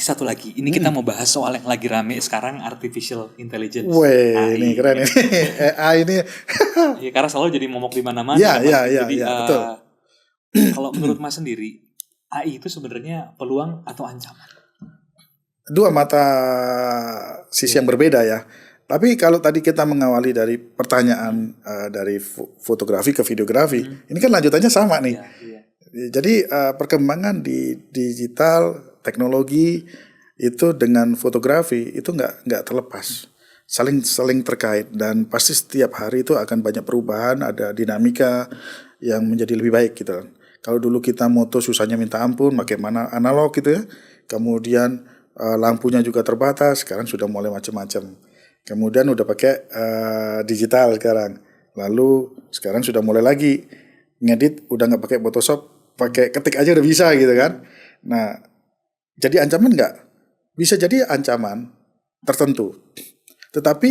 masih satu lagi. Ini kita mau bahas soal yang lagi rame sekarang, artificial intelligence. Weh, ini keren ini. AI ini. Ya, karena selalu jadi momok di mana-mana. Iya, kan, Mas. iya, Jadi iya, betul. kalau menurut Mas sendiri, AI itu sebenarnya peluang atau ancaman? Dua mata sisi yang berbeda ya. Tapi kalau tadi kita mengawali dari pertanyaan dari fotografi ke videografi, ini kan lanjutannya sama nih. Iya. Jadi perkembangan di digital teknologi itu dengan fotografi itu nggak terlepas, saling terkait, dan pasti setiap hari itu akan banyak perubahan, ada dinamika yang menjadi lebih baik gitu. Kalau dulu kita moto susahnya minta ampun, bagaimana analog gitu ya, kemudian lampunya juga terbatas, sekarang sudah mulai macam-macam. Kemudian udah pakai digital sekarang. Lalu sekarang sudah mulai lagi ngedit udah nggak pakai Photoshop, pakai ketik aja udah bisa gitu kan. Nah, jadi ancaman nggak? Bisa jadi ancaman tertentu. Tetapi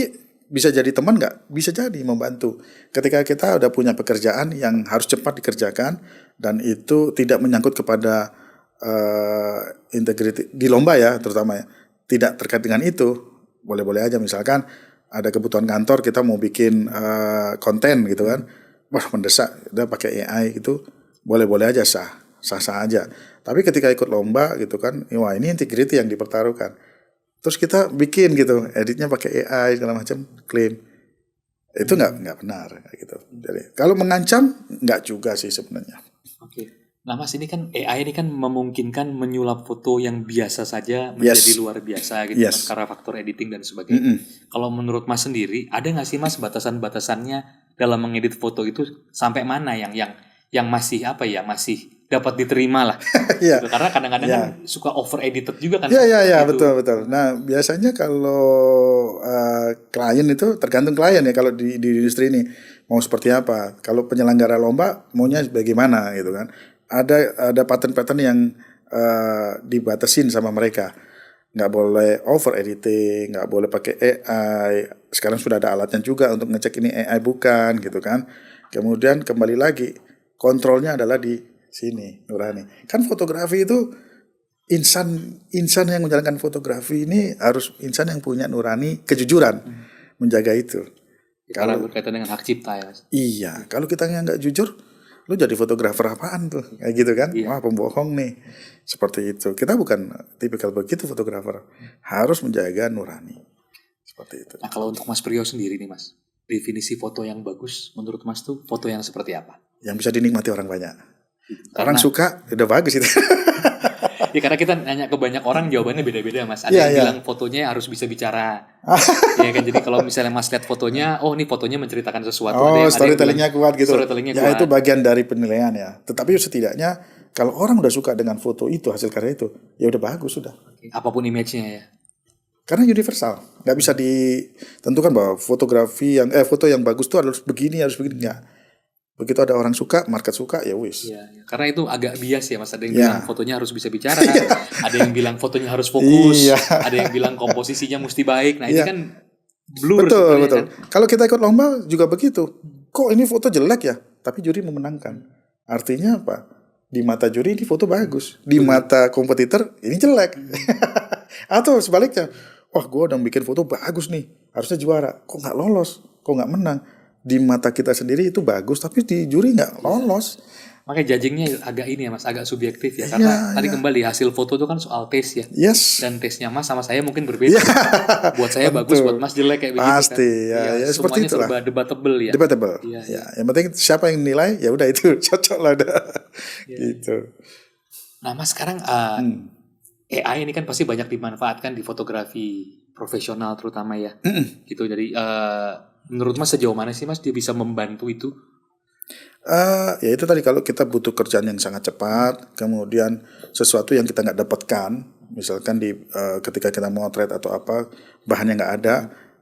bisa jadi teman nggak? Bisa jadi membantu. Ketika kita udah punya pekerjaan yang harus cepat dikerjakan dan itu tidak menyangkut kepada integriti di lomba ya, terutama ya, tidak terkait dengan itu. Boleh-boleh aja, misalkan ada kebutuhan kantor, kita mau bikin konten gitu kan, wah mendesak, udah pakai AI gitu, boleh-boleh aja, sah-sah aja. Tapi ketika ikut lomba gitu kan, wah ini integriti yang dipertaruhkan. Terus kita bikin gitu, editnya pakai AI segala macam, klaim itu nggak benar gitu. Jadi kalau mengancam nggak juga sih sebenarnya. Oke. Nah Mas, ini kan AI ini kan memungkinkan menyulap foto yang biasa saja menjadi luar biasa gitu kan, karena faktor editing dan sebagainya. Kalau menurut Mas sendiri, ada nggak sih Mas batasan-batasannya dalam mengedit foto itu sampai mana yang masih masih dapat diterima lah? Gitu. Karena kadang-kadang kan suka over edited juga kan. Iya, betul. Nah biasanya kalau klien itu tergantung klien ya, kalau di industri ini mau seperti apa. Kalau penyelenggara lomba maunya bagaimana gitu kan. Ada pattern-pattern yang dibatasin sama mereka. Nggak boleh over editing, nggak boleh pakai AI. Sekarang sudah ada alatnya juga untuk ngecek ini AI bukan gitu kan. Kemudian kembali lagi, kontrolnya adalah di sini, Nurani. Kan fotografi itu insan yang menjalankan fotografi ini harus insan yang punya nurani, kejujuran, menjaga itu. Karena berkaitan dengan hak cipta ya. Iya, kalau kita nggak jujur, lu jadi fotografer apaan tuh, kayak gitu kan? Wah pembohong nih, seperti itu. Kita bukan tipikal begitu fotografer, harus menjaga nurani, seperti itu. Nah kalau untuk Mas Priyo sendiri nih Mas, definisi foto yang bagus menurut Mas tuh foto yang seperti apa? Yang bisa dinikmati orang banyak. Orang suka, udah bagus itu. Ya karena kita nanya ke banyak orang jawabannya beda-beda Mas. Ada yang bilang fotonya harus bisa bicara. Ya kan, jadi kalau misalnya Mas lihat fotonya, oh ini fotonya menceritakan sesuatu. Storytellingnya kuat gitu. Storytellingnya kuat. Itu bagian dari penilaian ya. Tetapi setidaknya kalau orang udah suka dengan foto itu, hasil karya itu, ya udah bagus sudah. Apapun image-nya ya. Karena universal, nggak bisa ditentukan bahwa foto yang bagus tuh harus begini nggak. Begitu ada orang suka, market suka, ya wis. Ya. Karena itu agak bias ya Mas. Ada yang bilang fotonya harus bisa bicara, ada yang bilang fotonya harus fokus, ada yang bilang komposisinya mesti baik. Nah ini kan blur. Betul. Kan? Kalau kita ikut lomba juga begitu. Kok ini foto jelek ya? Tapi juri memenangkan. Artinya apa? Di mata juri ini foto bagus, di mata kompetitor ini jelek. Atau sebaliknya, wah gue udah bikin foto bagus nih, harusnya juara. Kok nggak lolos? Kok nggak menang? Di mata kita sendiri itu bagus, tapi di juri nggak lolos. Makanya judgingnya agak ini ya Mas, agak subjektif ya. Karena tadi kembali hasil foto itu kan soal taste ya. Yes. Dan taste-nya Mas sama saya mungkin berbeda. Buat saya bagus, buat Mas jelek kayak begitu. Pasti kan. Ya seperti itulah. Semuanya debatable ya. Debatable. Ya. Yang penting siapa yang nilai, ya udah itu cocok lah udah. Gitu. Nah Mas sekarang AI ini kan pasti banyak dimanfaatkan di fotografi profesional terutama ya. Gitu. Jadi menurut Mas sejauh mana sih Mas dia bisa membantu itu? Ya itu tadi, kalau kita butuh kerjaan yang sangat cepat, kemudian sesuatu yang kita nggak dapatkan, misalkan ketika kita motret atau apa, bahannya nggak ada,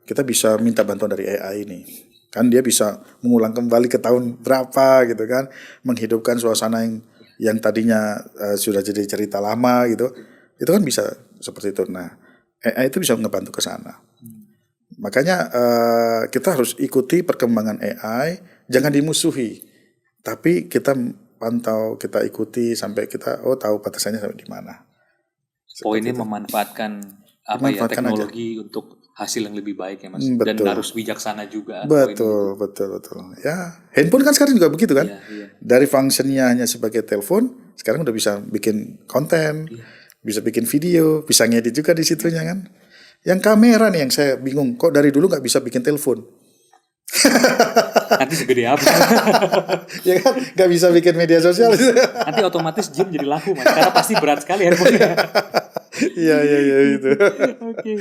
kita bisa minta bantuan dari AI ini. Kan dia bisa mengulang kembali ke tahun berapa gitu kan, menghidupkan suasana yang tadinya sudah jadi cerita lama gitu. Itu kan bisa seperti itu. Nah, AI itu bisa ngebantu ke sana. Makanya kita harus ikuti perkembangan AI, jangan dimusuhi. Tapi kita pantau, kita ikuti sampai kita tahu batasannya sampai di mana. Poinnya memanfaatkan teknologi untuk hasil yang lebih baik ya Mas. Dan harus bijaksana juga. Betul. Ya, handphone kan sekarang juga begitu kan. Iya. Dari fungsinya hanya sebagai telepon, sekarang udah bisa bikin konten, bisa bikin video, bisa ngedit juga di situnya kan. Yang kamera nih yang saya bingung, kok dari dulu nggak bisa bikin telepon? Nanti segede apa? Ya kan, nggak bisa bikin media sosial. Nanti otomatis gym jadi laku Mas, karena pasti berat sekali handphonenya. Iya itu. Oke.